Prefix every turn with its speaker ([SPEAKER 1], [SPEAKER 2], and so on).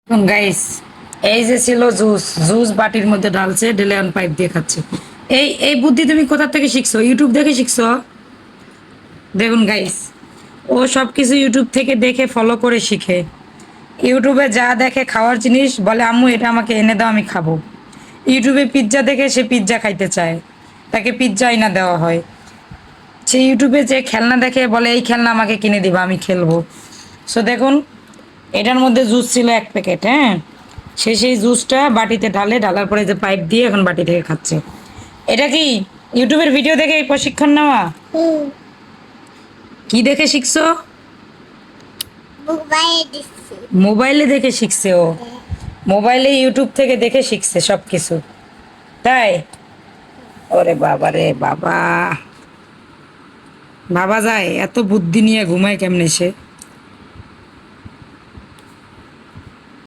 [SPEAKER 1] Guys, এই যে ছিল জুস, জুস বাটির মধ্যে ঢালছে, ঢেলে অন পাইপ দিয়ে খাচ্ছে। এই এই বুদ্ধি তুমি কোথা থেকে শিখছো? ইউটিউব দেখে শিখছো? দেখুন গাইস, ও সব কিছু ইউটিউব থেকে দেখে ফলো করে শিখে। ইউটিউবে যা দেখে খাওয়ার জিনিস বলে আম্মু এটা আমাকে এনে দাও, আমি খাবো। ইউটিউবে পিৎজা দেখে সে পিৎজা খাইতে চায়, তাকে পিৎজা এনে দেওয়া হয়। সে ইউটিউবে যে খেলনা দেখে বলে এই খেলনা আমাকে কিনে দিবা, আমি খেলবো। সো দেখুন, এটার মধ্যে জুস ছিল 1 প্যাকেট, হ্যাঁ। সে সেই জুসটা বাটিতে ঢালে, ঢালার পরে যে পাইপ দিয়ে এখন বাটি থেকে খাচ্ছে। এটা কি ইউটিউবের ভিডিও দেখে এই প্রশিক্ষণ নেওয়া? কি দেখে শিখছো? মোবাইলে দেখে শিখছে ও। মোবাইলে ইউটিউব থেকে দেখে শিখছে সব কিছু, তাই? ওরে বাবা রে বাবা, ভাবা যায় এত বুদ্ধি নিয়ে ঘুমায় কেমনে সে?